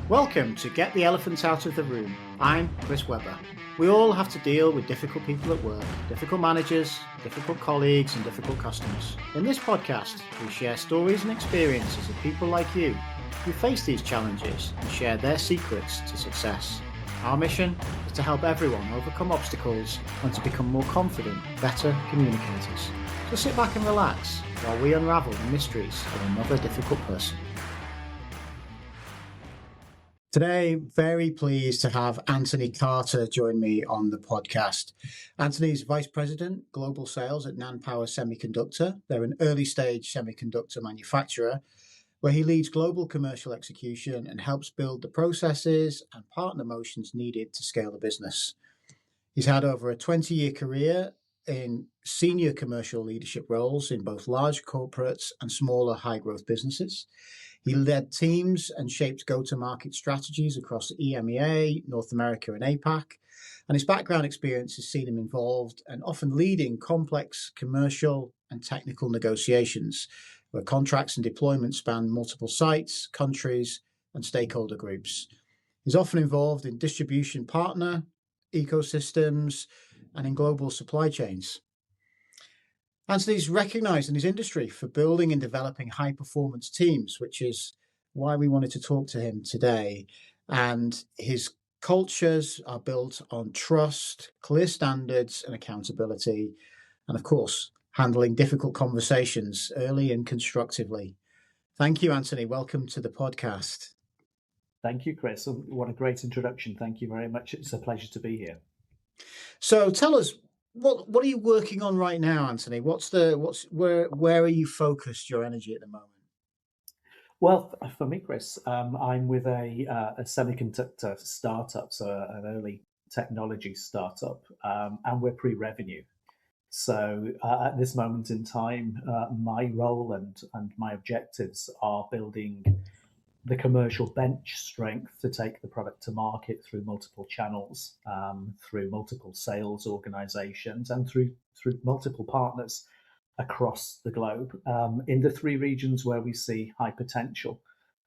Welcome to Get the Elephants Out of the Room. I'm Chris Webber. We all have to deal with difficult people at work, difficult managers, difficult colleagues and difficult customers. In this podcast, we share stories and experiences of people like you who face these challenges and share their secrets to success. Our mission is to help everyone overcome obstacles and to become more confident, better communicators. So sit back and relax while we unravel the mysteries of another difficult person. Today, very pleased to have Anthony Carter join me on the podcast. Anthony is Vice President, Global Sales at Nanpower Semiconductor. They're an early-stage semiconductor manufacturer where he leads global commercial execution and helps build the processes and partner motions needed to scale the business. He's had over a 20-year career in senior commercial leadership roles in both large corporates and smaller high-growth businesses. He led teams and shaped go-to-market strategies across EMEA, North America, and APAC. And his background experience has seen him involved and often leading complex commercial and technical negotiations, where contracts and deployments span multiple sites, countries, and stakeholder groups. He's often involved in distribution partner ecosystems and in global supply chains. Anthony's recognised in his industry for building and developing high-performance teams, which is why we wanted to talk to him today. And his cultures are built on trust, clear standards and accountability, and of course, handling difficult conversations early and constructively. Thank you, Anthony. Welcome to the podcast. Thank you, Chris. What a great introduction. Thank you very much. It's a pleasure to be here. So tell us, what are you working on right now, Anthony? Where are you focused your energy at the moment? Well, for me, Chris, I'm with a semiconductor startup, so an early technology startup, and we're pre-revenue. So at this moment in time, my role and my objectives are building the commercial bench strength to take the product to market through multiple channels, through multiple sales organizations, and through multiple partners across the globe in the three regions where we see high potential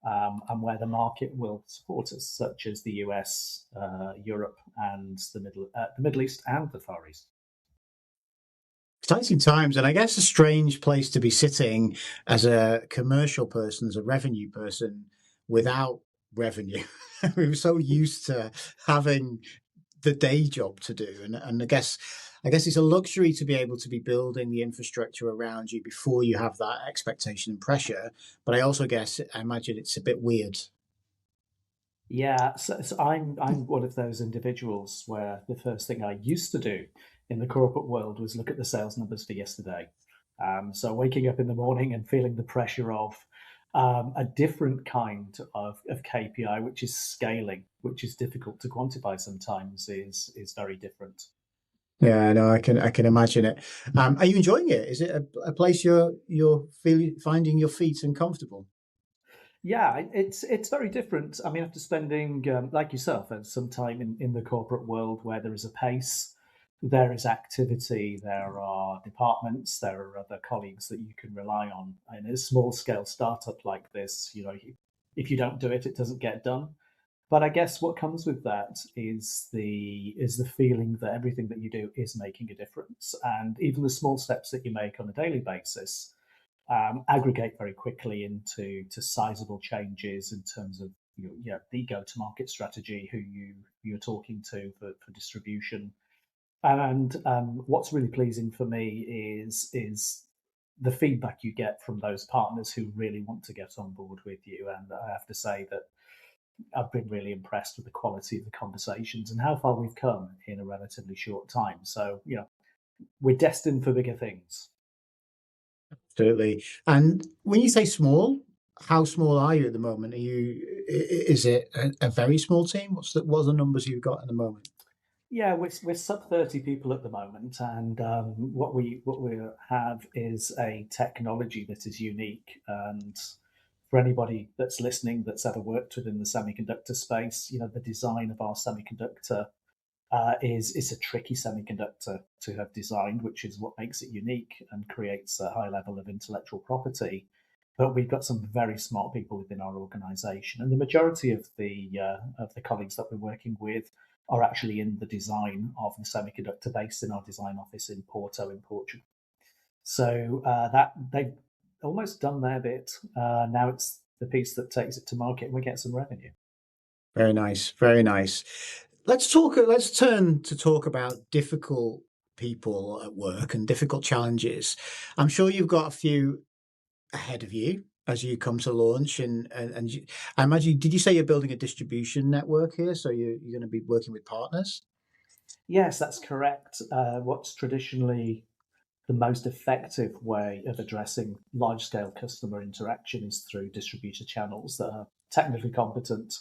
and where the market will support us, such as the US, Europe, and the Middle East and the Far East. Exciting times, and I guess a strange place to be sitting as a commercial person, as a revenue person, without revenue. We were so used to having the day job to do, and I guess it's a luxury to be able to be building the infrastructure around you before you have that expectation and pressure. But I imagine it's a bit weird. Yeah, so I'm one of those individuals where the first thing I used to do in the corporate world was look at the sales numbers for yesterday. So waking up in the morning and feeling the pressure of a different kind of KPI, which is scaling, which is difficult to quantify sometimes, is very different. Yeah, no, I can imagine it. Are you enjoying it? Is it a place you're finding your feet and comfortable? Yeah, it's very different. I mean, after spending, like yourself, some time in the corporate world where there is a pace, there is activity, there are departments, there are other colleagues that you can rely on. And in a small scale startup like this, if you don't do it, it doesn't get done. But I guess what comes with that is the feeling that everything that you do is making a difference, and even the small steps that you make on a daily basis aggregate very quickly into sizable changes in terms of the go-to-market strategy, who you're talking to for distribution. And what's really pleasing for me is the feedback you get from those partners who really want to get on board with you. And I have to say that I've been really impressed with the quality of the conversations and how far we've come in a relatively short time. So, we're destined for bigger things. Absolutely. And when you say small, how small are you at the moment? Is it a very small team? What are the numbers you've got at the moment? Yeah, we're sub 30 people at the moment, and what we have is a technology that is unique. And for anybody that's listening that's ever worked within the semiconductor space, the design of our semiconductor is a tricky semiconductor to have designed, which is what makes it unique and creates a high level of intellectual property. but we've got some very smart people within our organisation, and the majority of the colleagues that we're working with are actually in the design of the semiconductor based in our design office in Porto, in Portugal. So that they've almost done their bit. Now it's the piece that takes it to market, and we get some revenue. Very nice, very nice. Let's turn to talk about difficult people at work and difficult challenges. I'm sure you've got a few ahead of you as you come to launch, and I imagine. Did you say you're building a distribution network here? So you're going to be working with partners. Yes, that's correct. What's traditionally the most effective way of addressing large scale customer interaction is through distributor channels that are technically competent,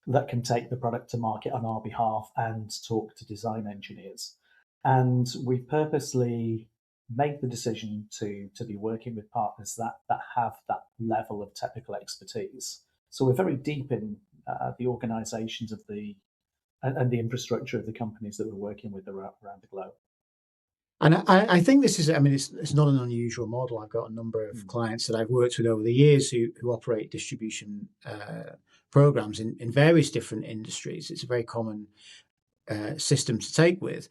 that can take the product to market on our behalf and talk to design engineers. And we've purposely made the decision to be working with partners that have that level of technical expertise. So we're very deep in the organizations of the and the infrastructure of the companies that we're working with around the globe. And I think this is, I mean, it's not an unusual model. I've got a number of clients that I've worked with over the years who operate distribution programs in various different industries. It's a very common system to take with.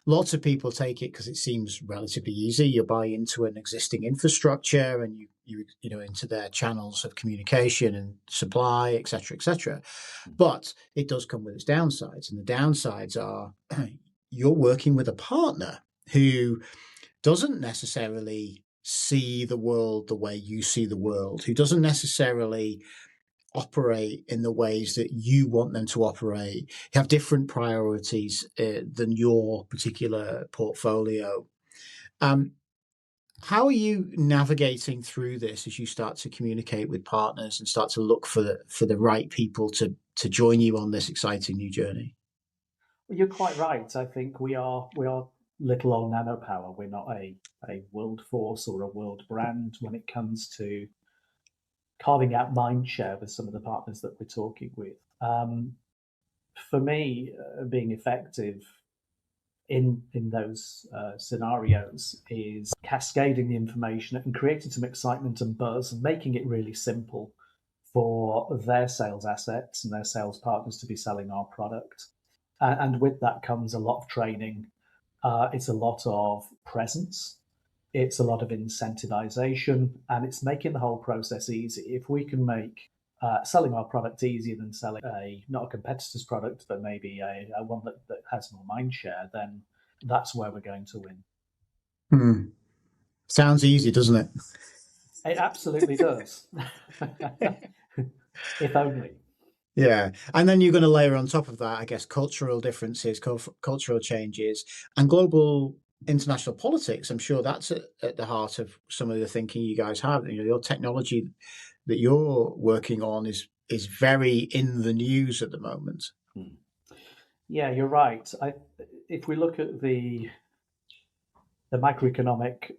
Lots of people take it because it seems relatively easy. You buy into an existing infrastructure and you know into their channels of communication and supply, etc., etc. But it does come with its downsides, and the downsides are you're working with a partner who doesn't necessarily see the world the way you see the world, who doesn't necessarily operate in the ways that you want them to operate, have different priorities than your particular portfolio. How are you navigating through this as you start to communicate with partners and start to look for the right people to join you on this exciting new journey? Well, you're quite right. I think we are little old nanopower. We're not a world force or a world brand when it comes to carving out mind share with some of the partners that we're talking with. For me, being effective in those scenarios is cascading the information and creating some excitement and buzz and making it really simple for their sales assets and their sales partners to be selling our product. And with that comes a lot of training. It's a lot of presence. It's a lot of incentivization, and it's making the whole process easy. If we can make selling our product easier than selling not a competitor's product, but maybe a one that has more mind share, then that's where we're going to win. Sounds easy, doesn't it? It absolutely does. If only. Yeah. And then you're going to layer on top of that, I guess, cultural differences, cultural changes, and global international politics. I'm sure that's at the heart of some of the thinking you guys have. You know, your technology that you're working on is very in the news at the moment. Yeah, you're right. If we look at the macroeconomic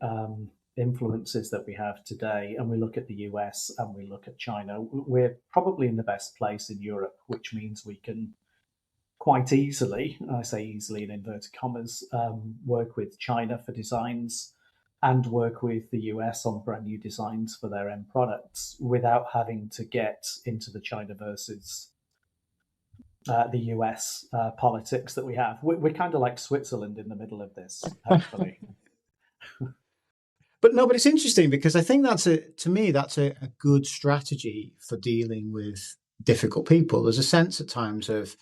influences that we have today, and we look at the US and we look at China, we're probably in the best place in Europe, which means we can quite easily, I say easily in inverted commas, work with China for designs and work with the US on brand new designs for their end products without having to get into the China versus the US politics that we have. We're kind of like Switzerland in the middle of this, hopefully. But no, but it's interesting because I think to me, that's a good strategy for dealing with difficult people. There's a sense at times of,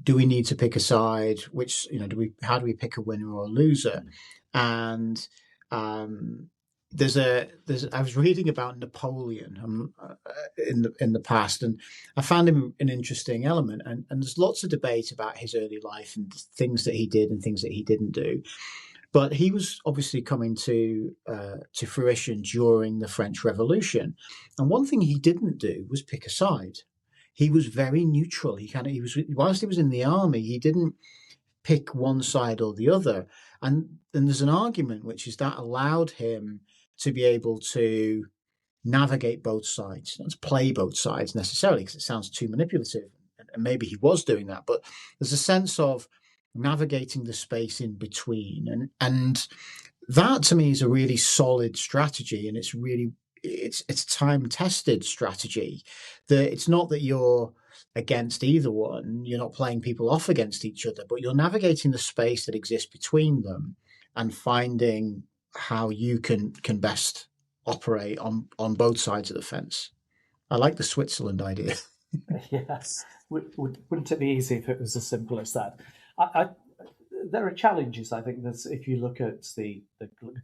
do we need to pick a side? Which, you know, how do we pick a winner or a loser? And I was reading about Napoleon in the past, and I found him an interesting element. And there's lots of debate about his early life and things that he did and things that he didn't do. But he was obviously coming to fruition during the French Revolution, and one thing he didn't do was pick a side. He was very neutral. Whilst he was in the army, he didn't pick one side or the other. And there's an argument which is that allowed him to be able to navigate both sides, not to play both sides necessarily, because it sounds too manipulative. And maybe he was doing that, but there's a sense of navigating the space in between, and that to me is a really solid strategy, and it's a time-tested strategy. That it's not that you're against either one, you're not playing people off against each other, but you're navigating the space that exists between them and finding how you can best operate on both sides of the fence. I like the Switzerland idea. Yeah, wouldn't it be easy if it was as simple as that? I, there are challenges. I think that if you look at the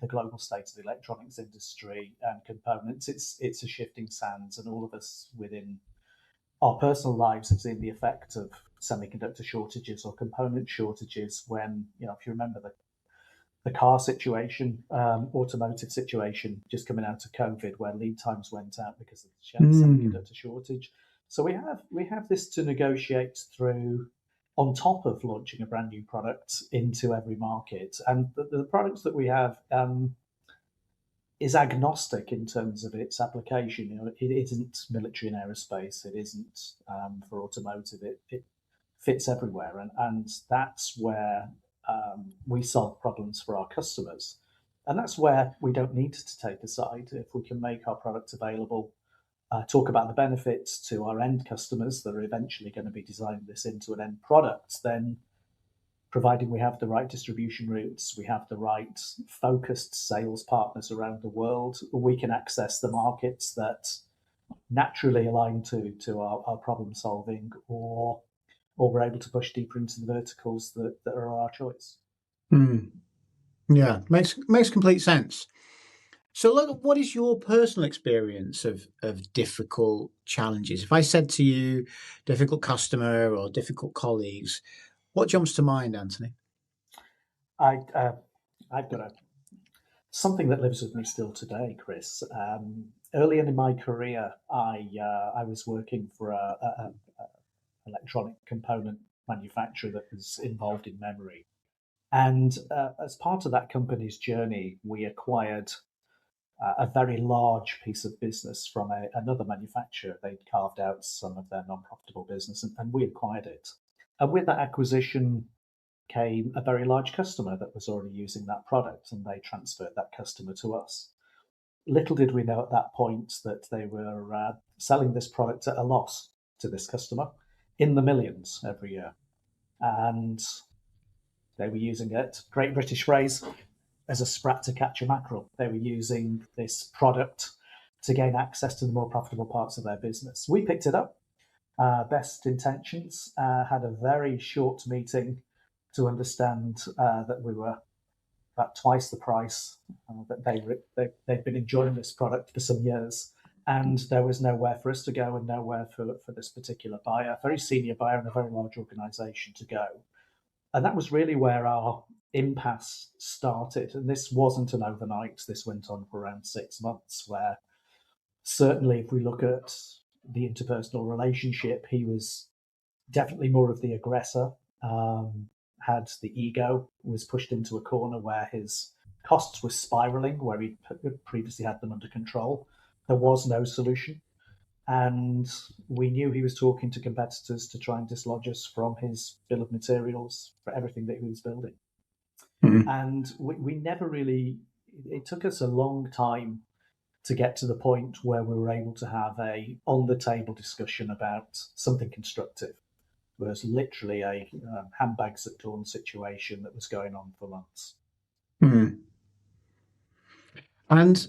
global state of the electronics industry and components, it's a shifting sands, and all of us within our personal lives have seen the effect of semiconductor shortages or component shortages. When if you remember the car situation, automotive situation, just coming out of COVID, where lead times went out because of the semiconductor shortage. So we have this to negotiate through, on top of launching a brand new product into every market. And the products that we have is agnostic in terms of its application. It isn't military and aerospace. It isn't for automotive. It fits everywhere, and that's where we solve problems for our customers. And that's where we don't need to take a side. If we can make our product available, talk about the benefits to our end customers that are eventually going to be designing this into an end product, then providing we have the right distribution routes, we have the right focused sales partners around the world, we can access the markets that naturally align to our problem solving, or we're able to push deeper into the verticals that are our choice. Yeah, makes complete sense. So, look, what is your personal experience of difficult challenges? If I said to you, difficult customer or difficult colleagues, what jumps to mind, Anthony? I've got something that lives with me still today, Chris. Early in my career, I was working for a electronic component manufacturer that was involved in memory. And as part of that company's journey, we acquired a very large piece of business from another manufacturer. They'd carved out some of their non-profitable business, and we acquired it. And with that acquisition came a very large customer that was already using that product, and they transferred that customer to us. Little did we know at that point that they were selling this product at a loss to this customer in the millions every year. And they were using it, great British phrase, as a sprat to catch a mackerel. They were using this product to gain access to the more profitable parts of their business. We picked it up, best intentions, had a very short meeting to understand that we were about twice the price, that they'd been enjoying this product for some years. And there was nowhere for us to go and nowhere for this particular buyer, a very senior buyer in a very large organization, to go. And that was really where our impasse started. And this wasn't an overnight. This went on for around 6 months, where certainly if we look at the interpersonal relationship, he was definitely more of the aggressor, had the ego, was pushed into a corner where his costs were spiraling, where he previously had them under control. There was no solution. And we knew he was talking to competitors to try and dislodge us from his bill of materials for everything that he was building. Mm-hmm. And we never really, it took us a long time to get to the point where we were able to have a on-the-table discussion about something constructive. It was literally a handbags at dawn situation that was going on for months. Mm-hmm. And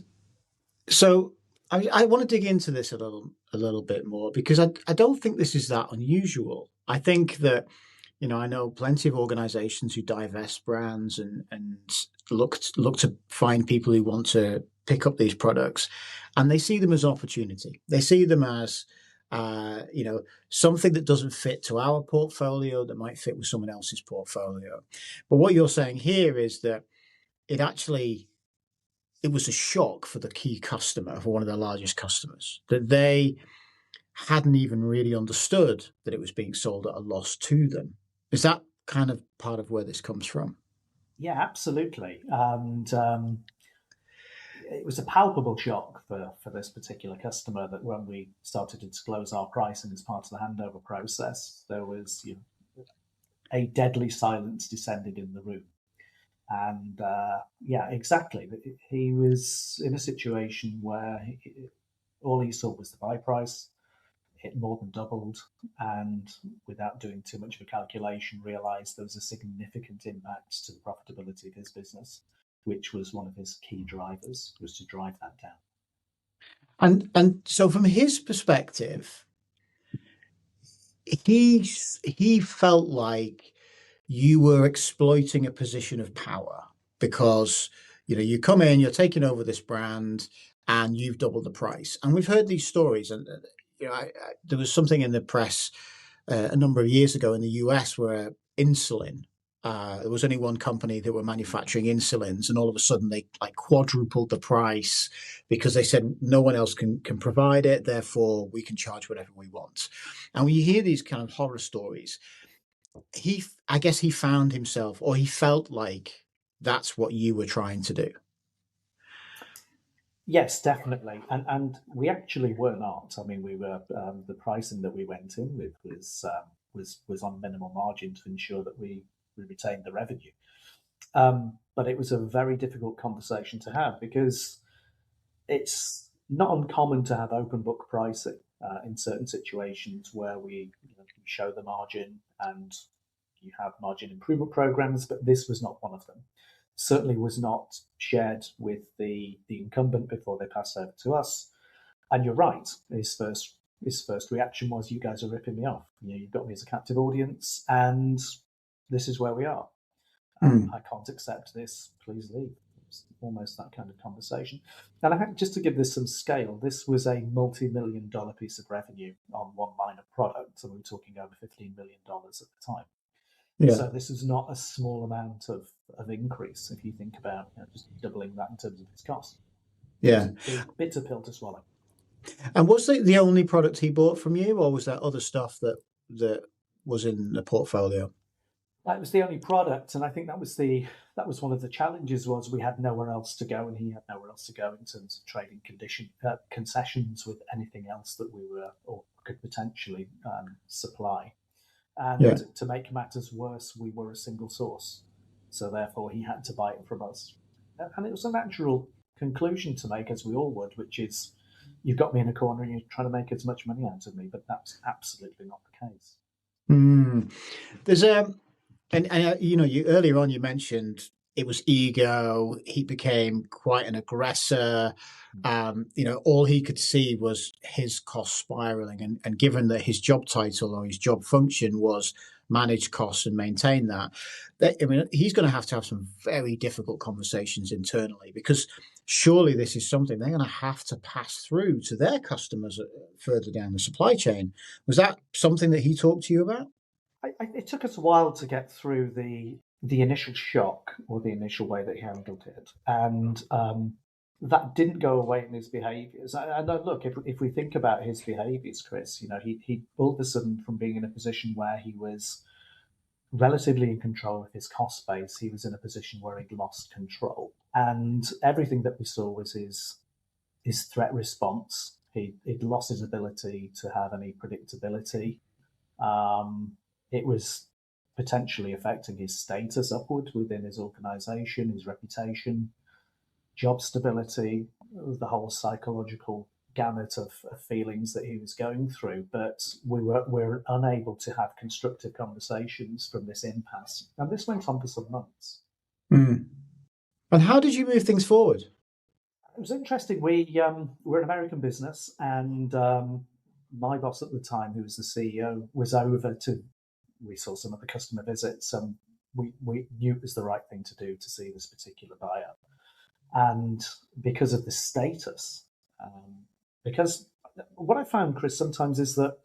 so I want to dig into this a little bit more, because I don't think this is that unusual. I think that, I know plenty of organizations who divest brands and look to find people who want to pick up these products, and they see them as opportunity. They see them as something that doesn't fit to our portfolio that might fit with someone else's portfolio. But what you're saying here is that it was a shock for the key customer, for one of their largest customers, that they hadn't even really understood that it was being sold at a loss to them. Is that kind of part of where this comes from? Yeah, absolutely. And it was a palpable shock for this particular customer that when we started to disclose our pricing as part of the handover process, there was a deadly silence descended in the room. And yeah, exactly. He was in a situation where all he saw was the buy price. It more than doubled, and without doing too much of a calculation, realised there was a significant impact to the profitability of his business, which was one of his key drivers, was to drive that down. And so from his perspective, he felt like you were exploiting a position of power because you come in, you're taking over this brand, and you've doubled the price. And we've heard these stories, and there was something in the press a number of years ago in the US where insulin. There was only one company that were manufacturing insulins, and all of a sudden they like quadrupled the price because they said no one else can provide it, therefore we can charge whatever we want. And when you hear these kind of horror stories, I guess he found himself, or he felt like that's what you were trying to do. Yes, definitely, and we actually were not. I mean, we were the pricing that we went in with was on minimal margin to ensure that we retained the revenue. But it was a very difficult conversation to have because it's not uncommon to have open book pricing in certain situations where we show the margin and you have margin improvement programs, but this was not one of them. Certainly was not shared with the incumbent before they passed over to us. And you're right, his first reaction was, "You guys are ripping me off. You've got me as a captive audience, and this is where we are. I can't accept this. Please leave." It's almost that kind of conversation. And I just to give this some scale, this was a multi-million-dollar piece of revenue on one line of product, and we were talking over $15 million at the time. Yeah. So this is not a small amount of increase if you think about just doubling that in terms of its cost. Yeah. It's a big bitter pill to swallow. And was it the only product he bought from you, or was there other stuff that was in the portfolio? That was the only product, and I think that was one of the challenges. Was we had nowhere else to go, and he had nowhere else to go in terms of trading concessions with anything else that we were or could potentially supply. And Yeah. to make matters worse, we were a single source, so therefore he had to buy it from us. And it was a natural conclusion to make, as we all would, which is, you've got me in a corner and you're trying to make as much money out of me, but that's absolutely not the case. There's and you earlier on you mentioned it was ego. He became quite an aggressor. All he could see was his cost spiraling, and given that his job title or his job function was manage costs and maintain that, I mean, he's going to have some very difficult conversations internally, because surely this is something they're going to have to pass through to their customers further down the supply chain. Was that something that he talked to you about? It took us a while to get through the initial shock or the initial way that he handled it, and that didn't go away in his behaviours. And look, if we think about his behaviours, Chris, he all of a sudden, from being in a position where he was relatively in control of his cost base, he was in a position where he'd lost control, and everything that we saw was his threat response. He'd lost his ability to have any predictability. It was potentially affecting his status upward within his organization, his reputation, job stability, the whole psychological gamut of feelings that he was going through. But we were unable to have constructive conversations from this impasse. And this went on for some months. And how did you move things forward? It was interesting. We're an American business, and my boss at the time, who was the CEO, was over to. We saw some of the customer visits, and we knew it was the right thing to do to see this particular buyer. And because of the status, because what I found, Chris, sometimes is that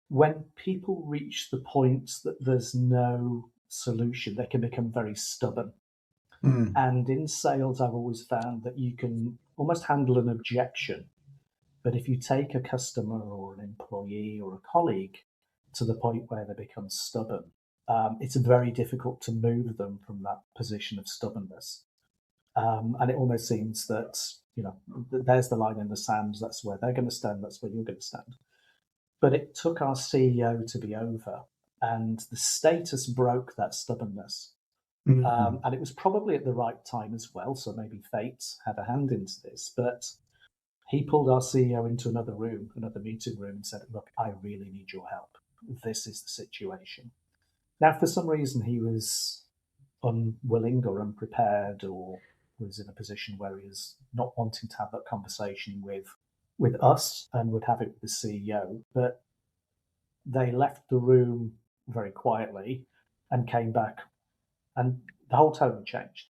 when people reach the point that there's no solution, they can become very stubborn. And in sales, I've always found that you can almost handle an objection, but if you take a customer or an employee or a colleague to the point where they become stubborn, it's very difficult to move them from that position of stubbornness. And it almost seems that, there's the line in the sand, that's where they're going to stand, that's where you're going to stand. But it took our CEO to be over, and the status broke that stubbornness. And it was probably at the right time as well. So maybe fate had a hand into this. But he pulled our CEO into another room, another meeting room, and said, "Look, I really need your help. This is the situation." Now, if for some reason he was unwilling or unprepared or was in a position where he was not wanting to have that conversation with us and would have it with the CEO, but they left the room very quietly and came back, and the whole tone changed.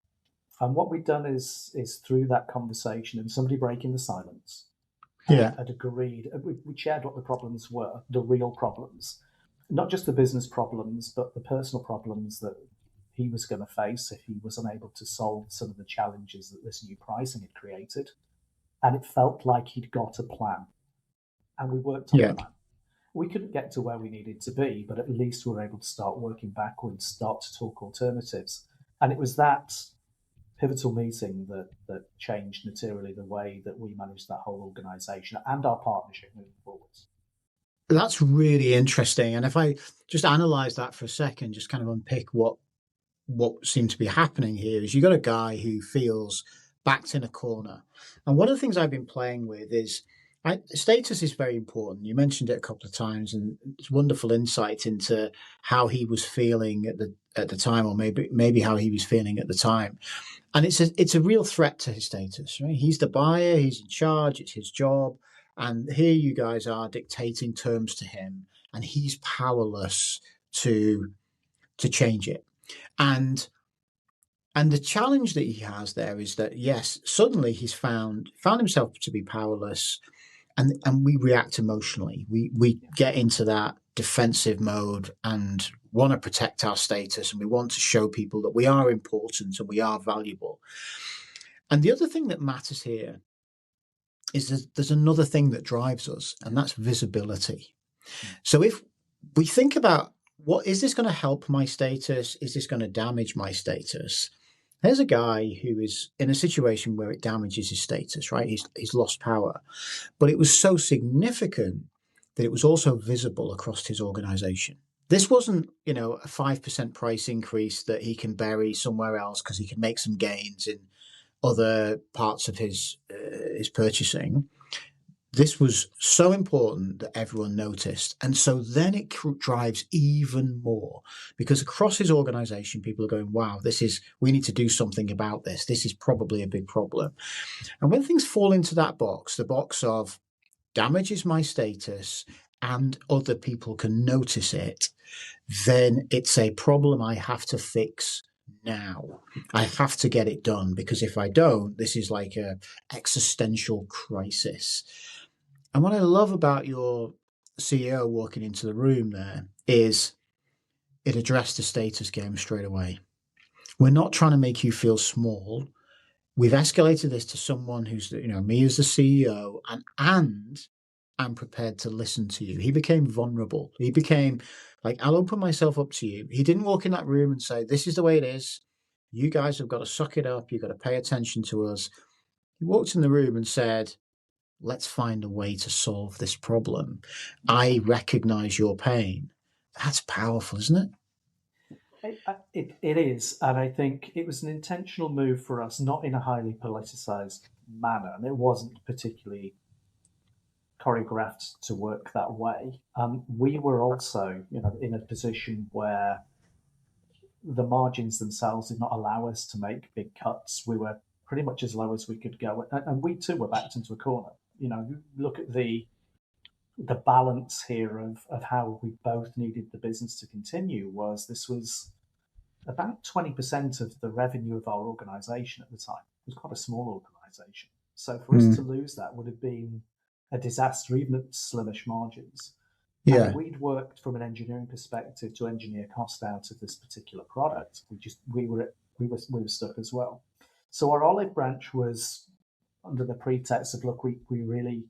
And what we've done is through that conversation and somebody breaking the silence, had agreed. We shared what the problems were, the real problems, not just the business problems, but the personal problems that he was going to face if he was unable to solve some of the challenges that this new pricing had created. And it felt like he'd got a plan, and we worked on the plan. We couldn't get to where we needed to be, but at least we were able to start working backwards, start to talk alternatives. And it was that pivotal meeting that changed materially the way that we managed that whole organization and our partnership moving forwards. That's really interesting. And if I just analyze that for a second, just kind of unpick what seemed to be happening here, is you got a guy who feels backed in a corner. And one of the things I've been playing with is status is very important. You mentioned it a couple of times, and it's wonderful insight into how he was feeling at the time, or maybe how he was feeling at the time. And it's a real threat to his status, right? He's the buyer, he's in charge, it's his job. And here you guys are dictating terms to him, and he's powerless to change it. And the challenge that he has there is that, yes, suddenly he's found himself to be powerless, and we react emotionally. We get into that defensive mode and want to protect our status, and we want to show people that we are important and we are valuable. And the other thing that matters here is there's another thing that drives us, and that's visibility. So if we think about, what is this going to help my status? Is this going to damage my status? There's a guy who is in a situation where it damages his status, right? He's lost power. But it was so significant that it was also visible across his organization. This wasn't, a 5% price increase that he can bury somewhere else because he can make some gains in other parts of his purchasing. This was so important that everyone noticed. And so then it drives even more, because across his organization, people are going, wow, we need to do something about this. This is probably a big problem. And when things fall into that box, the box of damages my status and other people can notice it, then it's a problem I have to fix now. I have to get it done, because if I don't, this is like a existential crisis. And what I love about your CEO walking into the room there is it addressed the status game straight away. We're not trying to make you feel small. We've escalated this to someone who's, me as the CEO, and I'm prepared to listen to you. He became vulnerable. He became like, I'll open myself up to you. He didn't walk in that room and say, this is the way it is. You guys have got to suck it up. You've got to pay attention to us. He walked in the room and said, let's find a way to solve this problem. I recognize your pain. That's powerful, isn't it? It is. And I think it was an intentional move for us, not in a highly politicized manner. And it wasn't particularly choreographed to work that way. We were also, in a position where the margins themselves did not allow us to make big cuts. We were pretty much as low as we could go, and we too were backed into a corner. Look at the balance here of how we both needed the business to continue. This was about 20% of the revenue of our organization at the time. It was quite a small organization, so for us to lose that would have been a disaster, even at slimmish margins. Yeah. And we'd worked from an engineering perspective to engineer cost out of this particular product. We were stuck as well. So our olive branch was under the pretext of, look, we really,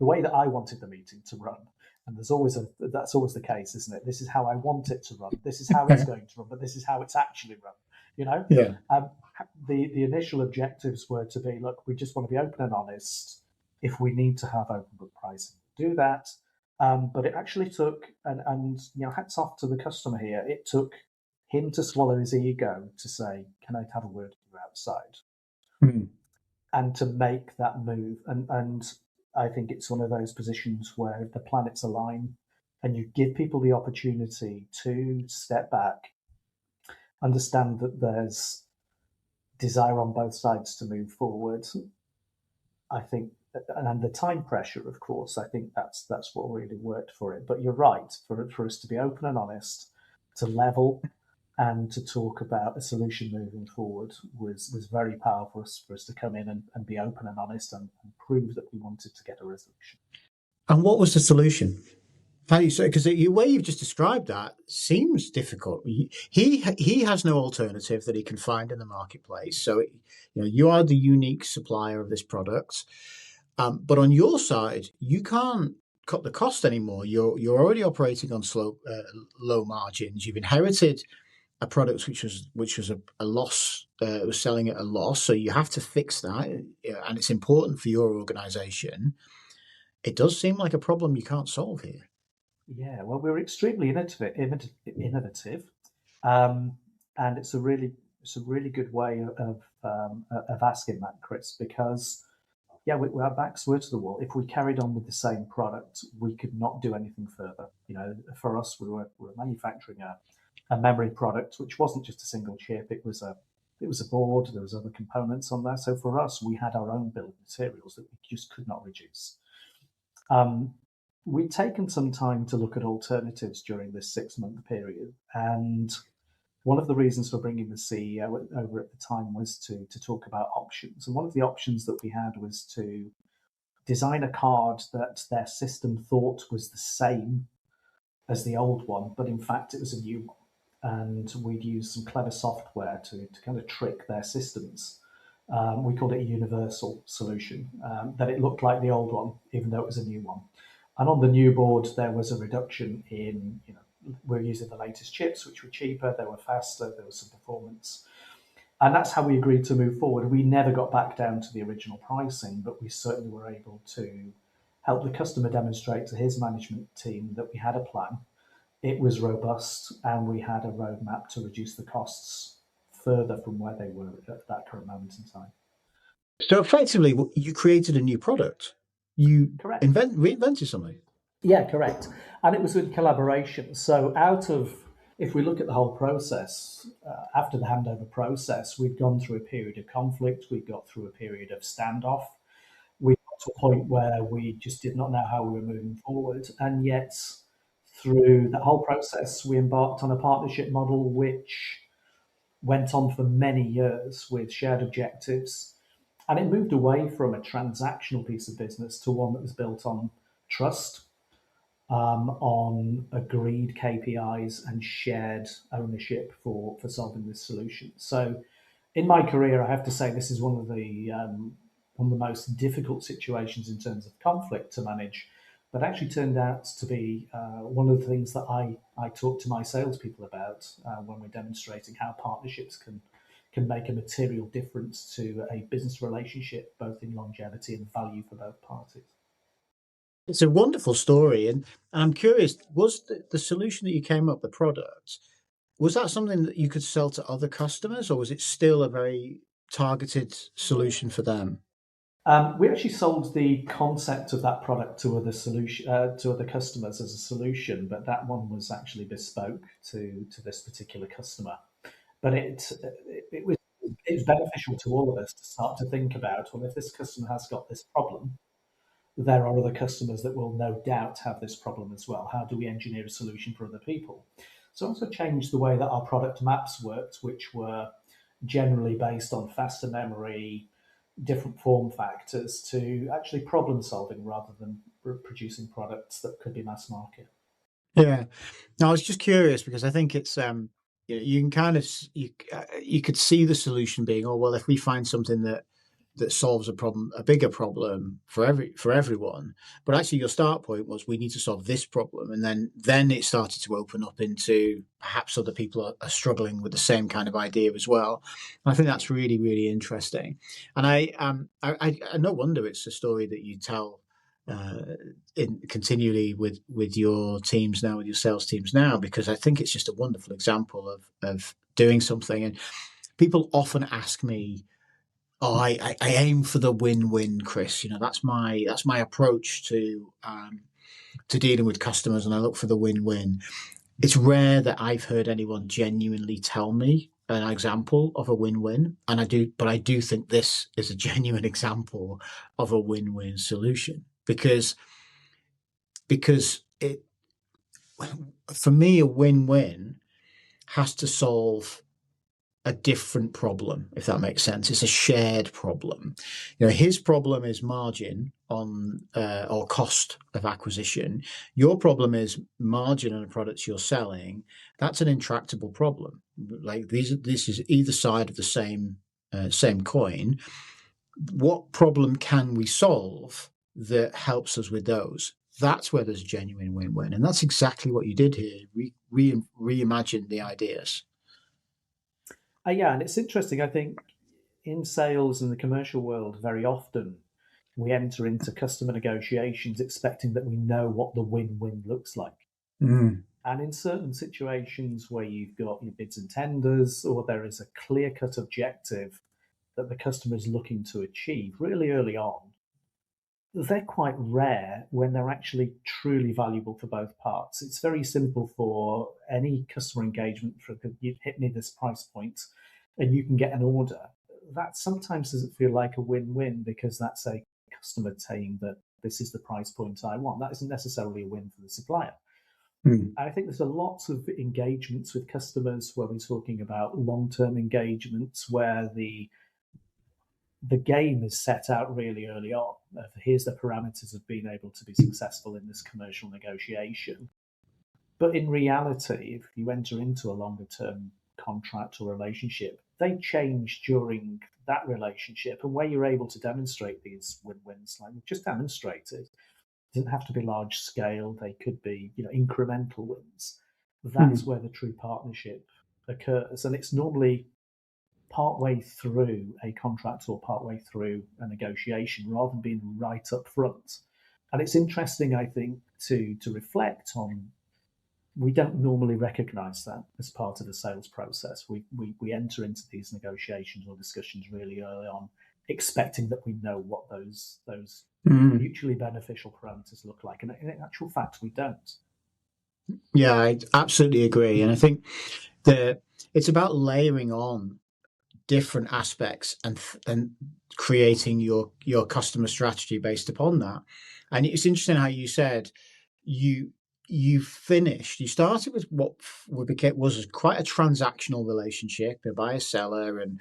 the way that I wanted the meeting to run, and that's always the case, isn't it? This is how I want it to run. This is how it's going to run, but this is how it's actually run. Yeah. The initial objectives were to be, look, we just want to be open and honest. If we need to have open book pricing, do that. But it actually took, and hats off to the customer here, it took him to swallow his ego to say, "Can I have a word with you outside?" Hmm. and to make that move. And I think it's one of those positions where the planets align and you give people the opportunity to step back, understand that there's desire on both sides to move forward. I think, and the time pressure, of course, I think that's what really worked for it. But you're right, for us to be open and honest, to level, and to talk about a solution moving forward was very powerful for us to come in and be open and honest and prove that we wanted to get a resolution. And what was the solution? How do you say? Because the way you've just described that seems difficult. He has no alternative that he can find in the marketplace. So you are the unique supplier of this product, but on your side, you can't cut the cost anymore. You're already operating on low margins. You've inherited a product which was a loss. It was selling at a loss, so you have to fix that, and it's important for your organisation. It does seem like a problem you can't solve here. Yeah, well, we were extremely innovative, um, and it's a really good way of asking that, Chris, because yeah, our backs were to the wall. If we carried on with the same product, we could not do anything further. For us, we were manufacturing a memory product, which wasn't just a single chip. It was a board. There was other components on there. So for us, we had our own bill of materials that we just could not reduce. Um, we'd taken some time to look at alternatives during this 6-month period, and one of the reasons for bringing the CEO over at the time was to talk about options. And one of the options that we had was to design a card that their system thought was the same as the old one, but in fact it was a new one. And we'd use some clever software to kind of trick their systems. We called it a universal solution, that it looked like the old one, even though it was a new one. And on the new board, there was a reduction in, we're using the latest chips, which were cheaper, they were faster, there was some performance. And that's how we agreed to move forward. We never got back down to the original pricing, but we certainly were able to help the customer demonstrate to his management team that we had a plan, it was robust, and we had a roadmap to reduce the costs further from where they were at that current moment in time. So effectively, you created a new product. You Correct. reinvented something. Yeah, correct. And it was in collaboration. So, if we look at the whole process, after the handover process, we'd gone through a period of conflict, we got through a period of standoff, we got to a point where we just did not know how we were moving forward. And yet, through that whole process, we embarked on a partnership model which went on for many years with shared objectives. And it moved away from a transactional piece of business to one that was built on trust, on agreed KPIs and shared ownership for solving this solution. So, in my career, I have to say this is one of the most difficult situations in terms of conflict to manage, but actually turned out to be one of the things that I talk to my salespeople about when we're demonstrating how partnerships can make a material difference to a business relationship, both in longevity and value for both parties. It's a wonderful story, and I'm curious: was the solution that you came up, the product, was that something that you could sell to other customers, or was it still a very targeted solution for them? We actually sold the concept of that product to other customers as a solution, but that one was actually bespoke to this particular customer. But it was beneficial to all of us to start to think about, well, if this customer has got this problem, there are other customers that will no doubt have this problem as well. How do we engineer a solution for other people? So it also changed the way that our product maps worked, which were generally based on faster memory, different form factors, to actually problem solving rather than producing products that could be mass market. Yeah. No, I was just curious because I think it's you can kind of you could see the solution being, oh well, if we find something that solves a problem, a bigger problem for everyone. But actually, your start point was we need to solve this problem, and then it started to open up into perhaps other people are struggling with the same kind of idea as well. And I think that's really interesting. And I no wonder it's a story that you tell continually with your teams now, with your sales teams now, because I think it's just a wonderful example of doing something. And people often ask me, "Oh, I aim for the win-win, Chris. That's my approach to dealing with customers, and I look for the win-win." It's rare that I've heard anyone genuinely tell me an example of a win-win, and I do think this is a genuine example of a win-win solution because it, for me, a win-win has to solve a different problem, if that makes sense. It's a shared problem. His problem is margin on or cost of acquisition. Your problem is margin on the products you're selling. That's an intractable problem. Like this is either side of the same coin. What problem can we solve that helps us with those? That's where there's a genuine win-win, and that's exactly what you did here. Reimagined the ideas. Yeah, and it's interesting. I think in sales and the commercial world, very often we enter into customer negotiations expecting that we know what the win-win looks like. Mm. And in certain situations where you've got your bids and tenders, or there is a clear-cut objective that the customer is looking to achieve really early on, they're quite rare when they're actually truly valuable for both parts. It's very simple for any customer engagement for you hit me this price point and you can get an order. That sometimes doesn't feel like a win-win because that's a customer saying that this is the price point I want. That isn't necessarily a win for the supplier. Mm. I think there's a lot of engagements with customers where we're talking about long-term engagements where the game is set out really early on. Here's the parameters of being able to be successful in this commercial negotiation. But in reality, if you enter into a longer term contract or relationship, they change during that relationship. And where you're able to demonstrate these win-wins, like we've just demonstrated, it doesn't have to be large scale. They could be, incremental wins. That's where the true partnership occurs. And it's normally partway through a contract or partway through a negotiation rather than being right up front. And it's interesting, I think, to reflect on. We don't normally recognize that as part of the sales process. We enter into these negotiations or discussions really early on, expecting that we know what those mutually beneficial parameters look like. And in actual fact, we don't. Yeah, I absolutely agree. And I think that it's about layering on different aspects and creating your customer strategy based upon that. And it's interesting how you said you started with what was quite a transactional relationship, a buyer seller, and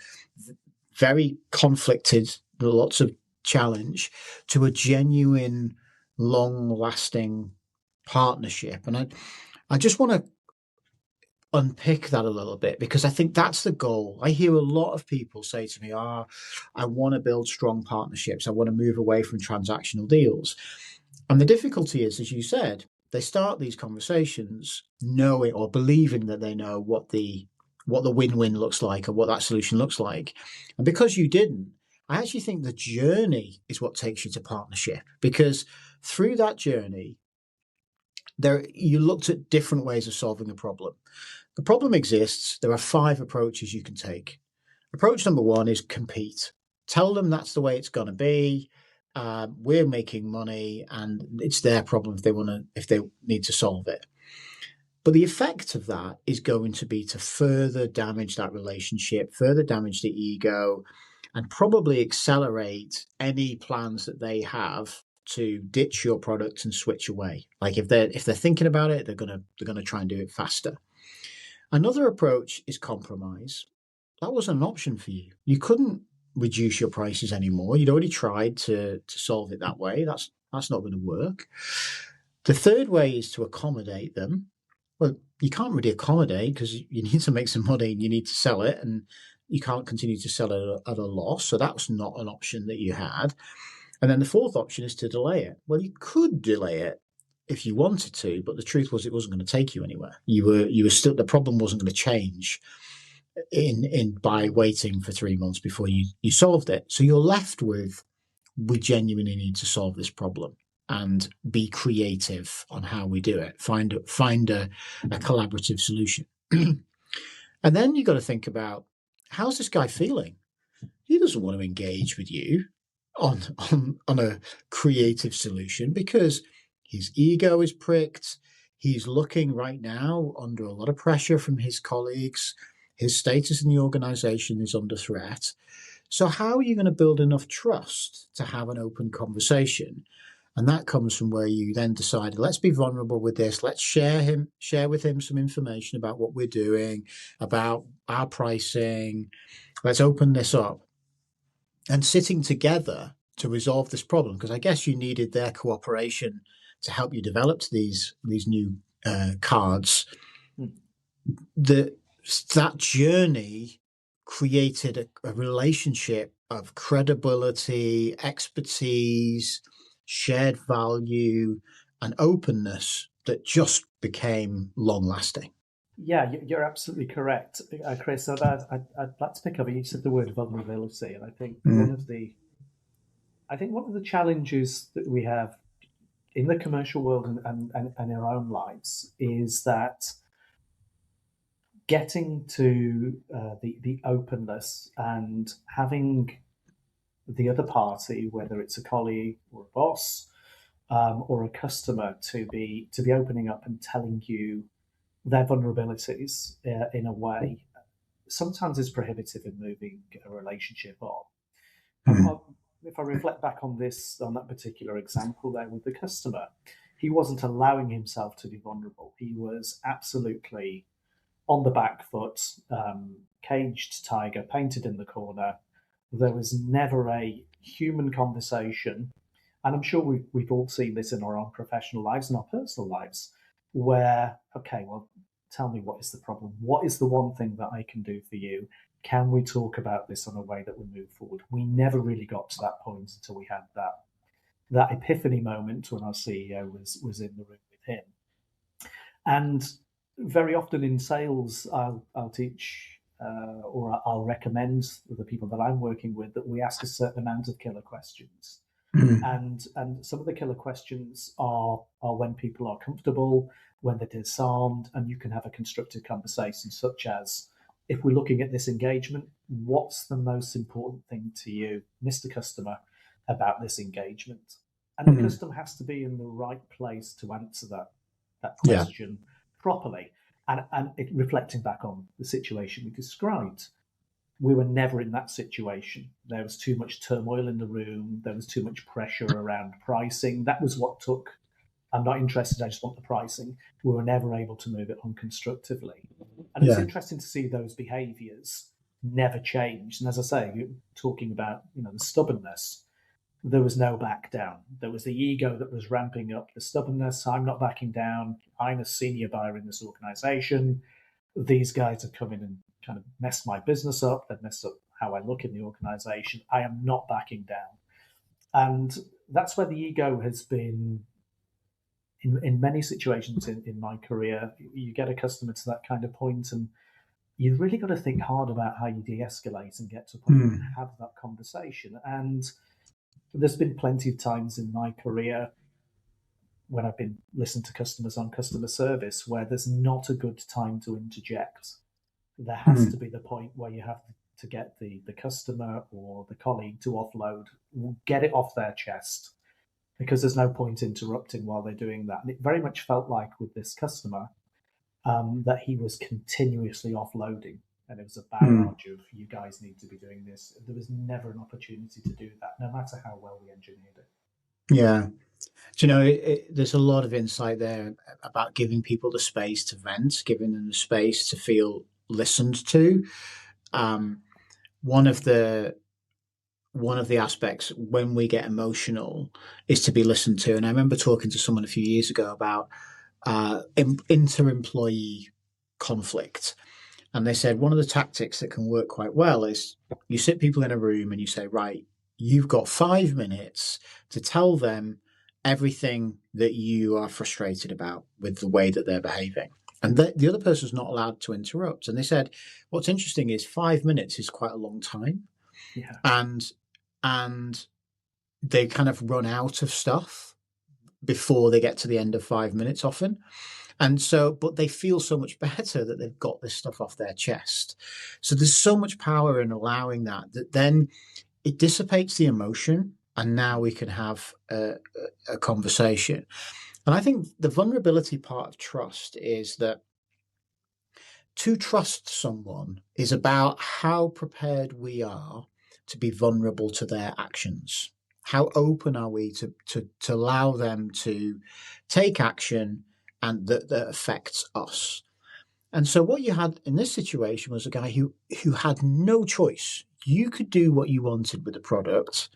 very conflicted, lots of challenge, to a genuine, long lasting partnership. And I just want to unpick that a little bit because I think that's the goal. I hear a lot of people say to me, I want to build strong partnerships. I want to move away from transactional deals. And the difficulty is, as you said, they start these conversations knowing or believing that they know what the win-win looks like or what that solution looks like. And because you didn't, I actually think the journey is what takes you to partnership, because through that journey, you looked at different ways of solving a problem. The problem exists. There are 5 approaches you can take. Approach number 1 is compete. Tell them that's the way it's going to be. We're making money, and it's their problem if they need to solve it. But the effect of that is going to be to further damage that relationship, further damage the ego, and probably accelerate any plans that they have to ditch your product and switch away. Like if they're thinking about it, they're gonna try and do it faster. Another approach is compromise. That wasn't an option for you. You couldn't reduce your prices anymore. You'd already tried to solve it that way. That's not going to work. The third way is to accommodate them. Well, you can't really accommodate because you need to make some money and you need to sell it, and you can't continue to sell it at a loss. So that's not an option that you had. And then the fourth option is to delay it. Well, you could delay it if you wanted to, but the truth was it wasn't going to take you anywhere. You were still, the problem wasn't going to change by waiting for 3 months before you solved it. So you're left with, we genuinely need to solve this problem. and be creative on how we do it. Find a collaborative solution. And then you got to think about, how's this guy feeling? He doesn't want to engage with you on a creative solution because his ego is pricked. He's looking right now under a lot of pressure from his colleagues. His status in the organization is under threat. So how are you going to build enough trust to have an open conversation? And that comes from where you then decided, let's be vulnerable with this. Let's share with him some information about what we're doing, about our pricing. Let's open this up. And sitting together to resolve this problem, because I guess you needed their cooperation to help you develop these new cards. That journey created a relationship of credibility, expertise, shared value, and openness that just became long lasting. Yeah, you're absolutely correct, Chris. So I'd like to pick up. You said the word vulnerability, and I think one of the challenges that we have in the commercial world and in our own lives is that getting to the openness and having the other party, whether it's a colleague or a boss or a customer, to be opening up and telling you their vulnerabilities in a way, sometimes is prohibitive in moving a relationship on. If I reflect back on that particular example there with the customer, he wasn't allowing himself to be vulnerable. He was absolutely on the back foot, caged tiger, painted in the corner. There was never a human conversation. And I'm sure we've all seen this in our own professional lives and our personal lives, where, okay, well, tell me, what is the problem? What is the one thing that I can do for you? Can we talk about this in a way that we move forward? We never really got to that point until we had that epiphany moment when our CEO was in the room with him. And very often in sales, I'll teach or I'll recommend the people that I'm working with that we ask a certain amount of killer questions. And some of the killer questions are when people are comfortable, when they're disarmed, and you can have a constructive conversation, such as, if we're looking at this engagement, what's the most important thing to you, Mr. Customer, about this engagement? And the customer has to be in the right place to answer that question properly. And reflecting back on the situation we described, we were never in that situation. There was too much turmoil in the room. There was too much pressure around pricing. That was what took, I'm not interested, I just want the pricing. We were never able to move it on constructively. And it's interesting to see those behaviors never changed. And as I say, you're talking about, the stubbornness. There was no back down. There was the ego that was ramping up the stubbornness. I'm not backing down. I'm a senior buyer in this organization. These guys have come in and kind of messed my business up. They've messed up how I look in the organization. I am not backing down. And that's where the ego has been in many situations in my career. You get a customer to that kind of point, and you've really got to think hard about how you de-escalate and get to a point and have that conversation. And there's been plenty of times in my career when I've been listening to customers on customer service where there's not a good time to interject. There has to be the point where you have to get the customer or the colleague to offload, get it off their chest, because there's no point interrupting while they're doing that. And it very much felt like with this customer that he was continuously offloading. And it was a barrage of, you guys need to be doing this. There was never an opportunity to do that, no matter how well we engineered it. Yeah. So, there's a lot of insight there about giving people the space to vent, giving them the space to feel listened to. One of the aspects when we get emotional is to be listened to. And I remember talking to someone a few years ago about inter-employee conflict. And they said one of the tactics that can work quite well is you sit people in a room and you say, right, you've got 5 minutes to tell them everything that you are frustrated about with the way that they're behaving. And the other person's not allowed to interrupt. And they said, what's interesting is 5 minutes is quite a long time. Yeah. And they kind of run out of stuff before they get to the end of 5 minutes often. And so, but they feel so much better that they've got this stuff off their chest. So there's so much power in allowing that then it dissipates the emotion, and now we can have a conversation. And I think the vulnerability part of trust is that to trust someone is about how prepared we are to be vulnerable to their actions. How open are we to allow them to take action and that affects us? And so what you had in this situation was a guy who had no choice. You could do what you wanted with the product,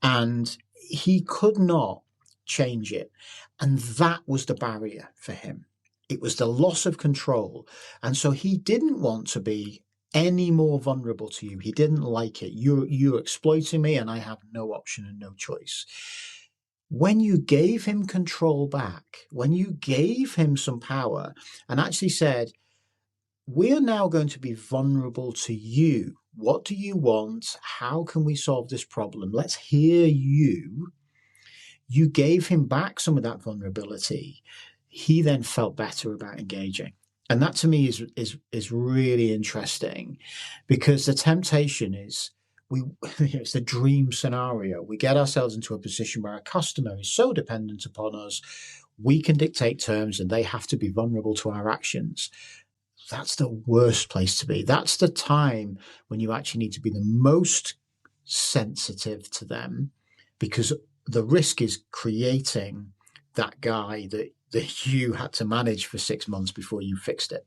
and he could not change it. And that was the barrier for him. It was the loss of control. And so he didn't want to be any more vulnerable to you. He didn't like it. You're exploiting me, and I have no option and no choice. When you gave him control back, when you gave him some power and actually said, we're now going to be vulnerable to you. What do you want? How can we solve this problem? Let's hear you. You gave him back some of that vulnerability. He then felt better about engaging. And that to me is really interesting, because the temptation is it's the dream scenario. We get ourselves into a position where our customer is so dependent upon us, we can dictate terms and they have to be vulnerable to our actions. That's the worst place to be. That's the time when you actually need to be the most sensitive to them, because the risk is creating that guy that you had to manage for 6 months before you fixed it.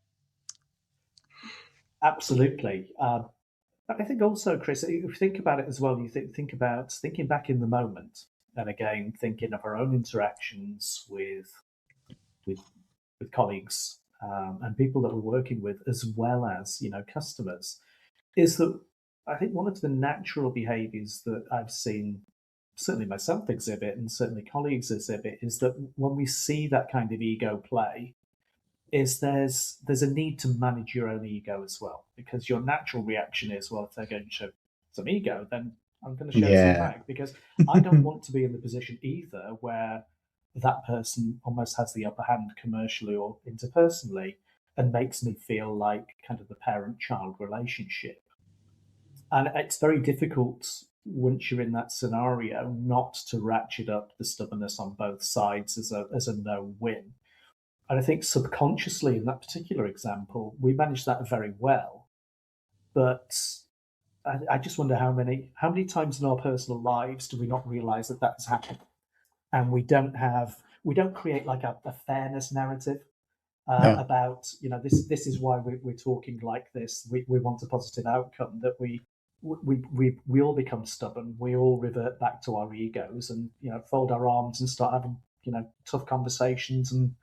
Absolutely. I think also, Chris, if you think about it as well, you think about thinking back in the moment, and again thinking of our own interactions with colleagues and people that we're working with, as well as customers, is that I think one of the natural behaviours that I've seen certainly myself exhibit and certainly colleagues exhibit is that when we see that kind of ego play, is there's a need to manage your own ego as well, because your natural reaction is, well, if they're going to show some ego, then I'm going to show some back, because I don't want to be in the position either where that person almost has the upper hand commercially or interpersonally and makes me feel like kind of the parent-child relationship. And it's very difficult once you're in that scenario not to ratchet up the stubbornness on both sides as a no-win. And I think subconsciously in that particular example, we managed that very well. But I just wonder how many times in our personal lives do we not realize that that's happened, and we don't create like a fairness narrative about this is why we're talking like this. We want a positive outcome, that we all become stubborn. We all revert back to our egos and fold our arms and start having tough conversations, and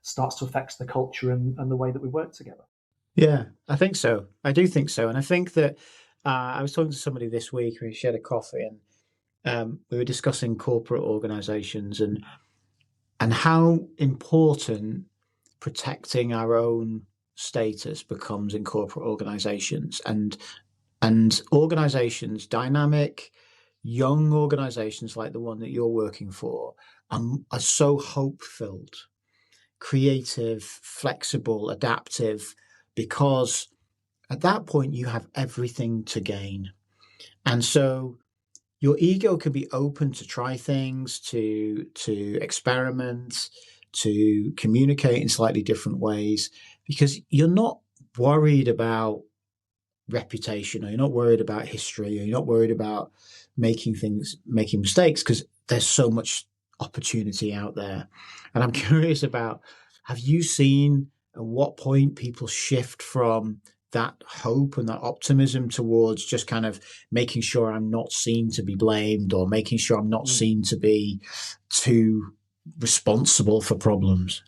starts to affect the culture and the way that we work together. Yeah, I think so. I do think so. And I think that I was talking to somebody this week, we shared a coffee, and we were discussing corporate organizations and how important protecting our own status becomes in corporate organizations, and organizations, dynamic young organizations like the one that you're working for, are so hope filled, creative, flexible, adaptive, because at that point you have everything to gain. And so your ego can be open to try things, to experiment, to communicate in slightly different ways, because you're not worried about reputation, or you're not worried about history, or you're not worried about making mistakes, because there's so much opportunity out there. And I'm curious about, have you seen at what point people shift from that hope and that optimism towards just kind of making sure I'm not seen to be blamed, or making sure I'm not seen to be too responsible for problems?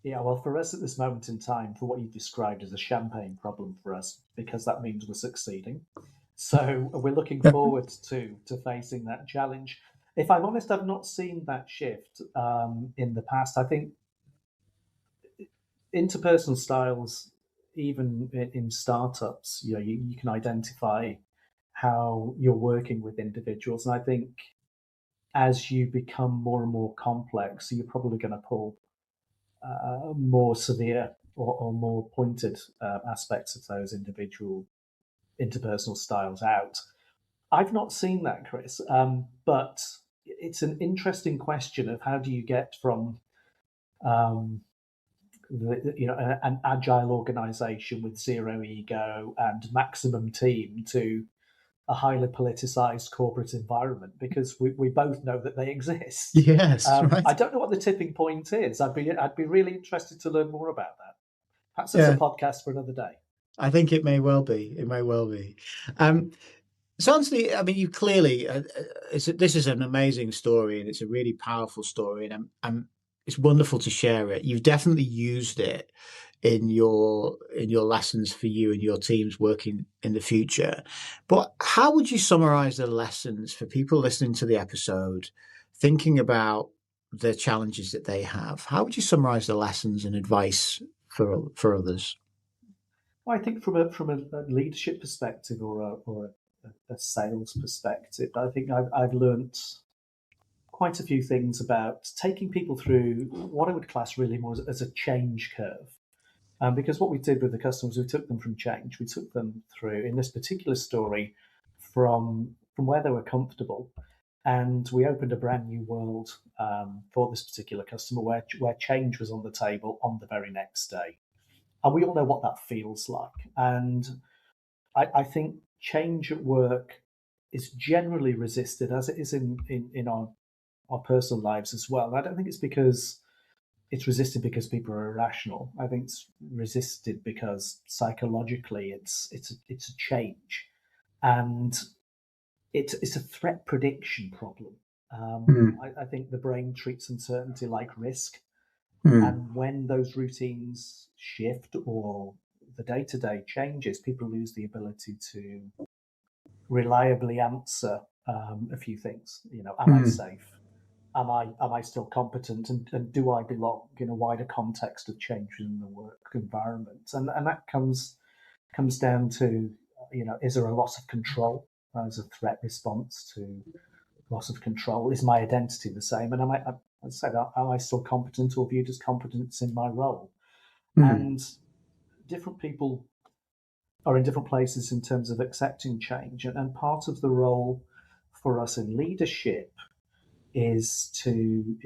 Yeah, well, for us at this moment in time, for what you described as a champagne problem for us, because that means we're succeeding. So we're looking forward to facing that challenge. If I'm honest, I've not seen that shift in the past. I think interpersonal styles, even in startups, you can identify how you're working with individuals, and I think as you become more and more complex, you're probably going to pull more severe or more pointed aspects of those individual interpersonal styles out. I've not seen that, Chris, but it's an interesting question of how do you get from um, an agile organization with zero ego and maximum team to a highly politicized corporate environment, because we both know that they exist. Yes, right. I don't know what the tipping point is. I'd be really interested to learn more about that. Perhaps that's a Yeah, podcast for another day. I think it may well be. It may well be. So, Anthony, I mean, you clearly, this is an amazing story and it's a really powerful story, and it's wonderful to share it. You've definitely used it in your lessons for you and your teams working in the future. But how would you summarize the lessons for people listening to the episode, thinking about the challenges that they have? How would you summarize the lessons and advice for others? Well, I think from a leadership perspective or a sales perspective, I think I've learnt quite a few things about taking people through what I would class really more as a change curve. Because what we did with the customers, we took them from change. We took them through, in this particular story, from where they were comfortable, and we opened a brand new world for this particular customer where change was on the table on the very next day. And we all know what that feels like. And I think change at work is generally resisted, as it is in our personal lives as well. And I don't think it's resisted because people are irrational. I think it's resisted because psychologically it's a change, and it's a threat prediction problem. Mm, I think the brain treats uncertainty like risk, mm, and when those routines shift or the day to day changes, people lose the ability to reliably answer a few things. Am I mm, safe? Am I still competent, and do I belong in a wider context of change in the work environment? And that comes down to, is there a loss of control as a threat response to loss of control? Is my identity the same? And am I still competent or viewed as competence in my role? mm, And different people are in different places in terms of accepting change. And part of the role for us in leadership is to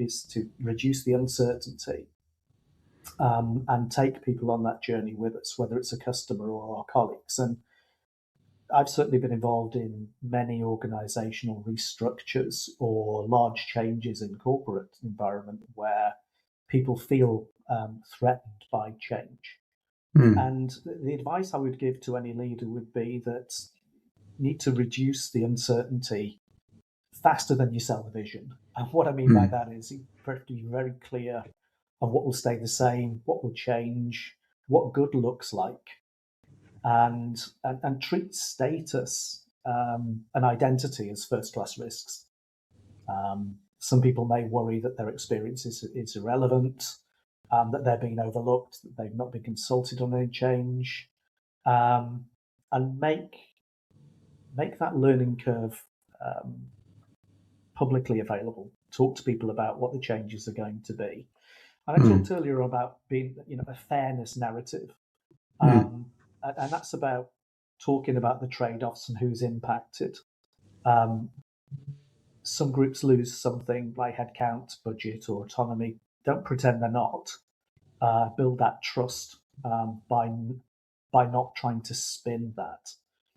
reduce the uncertainty, and take people on that journey with us, whether it's a customer or our colleagues. And I've certainly been involved in many organizational restructures or large changes in corporate environment where people feel threatened by change. mm, And the advice I would give to any leader would be that you need to reduce the uncertainty faster than you sell the vision. And what I mean by mm, that is you have to be very clear of what will stay the same, what will change, what good looks like, and treat status and identity as first class risks. Some people may worry that their experience is irrelevant, that they're being overlooked, that they've not been consulted on any change, um, and make that learning curve um, publicly available. Talk to people about what the changes are going to be. And I mm, talked earlier about being, a fairness narrative, mm, and that's about talking about the trade-offs and who's impacted. Um, some groups lose something like headcount, budget, or autonomy. Don't pretend they're not. Build that trust by not trying to spin that.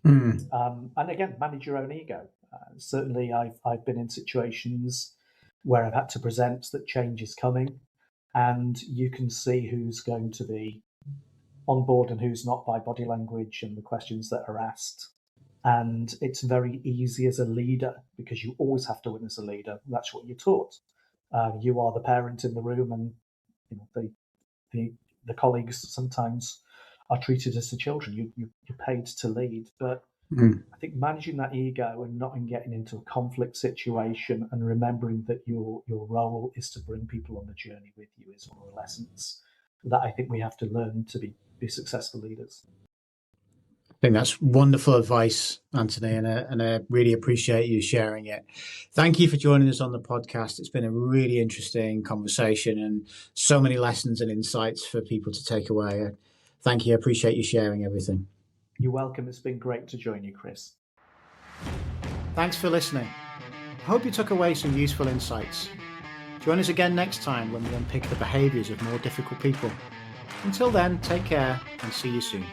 mm, And again, manage your own ego. Certainly, I've been in situations where I've had to present that change is coming, and you can see who's going to be on board and who's not by body language and the questions that are asked. And it's very easy as a leader, because you always have to win as a leader. That's what you're taught. You are the parent in the room, and the the colleagues sometimes are treated as the children. You're paid to lead, but mm. I think managing that ego and not getting into a conflict situation and remembering that your role is to bring people on the journey with you is one of the lessons that I think we have to learn to be successful leaders. think that's wonderful advice, Anthony, and I really appreciate you sharing it. Thank you for joining us on the podcast. It's been a really interesting conversation and so many lessons and insights for people to take away. Thank you. I appreciate you sharing everything. You're welcome. It's been great to join you, Chris. Thanks for listening. I hope you took away some useful insights. Join us again next time when we unpick the behaviours of more difficult people. Until then, take care and see you soon.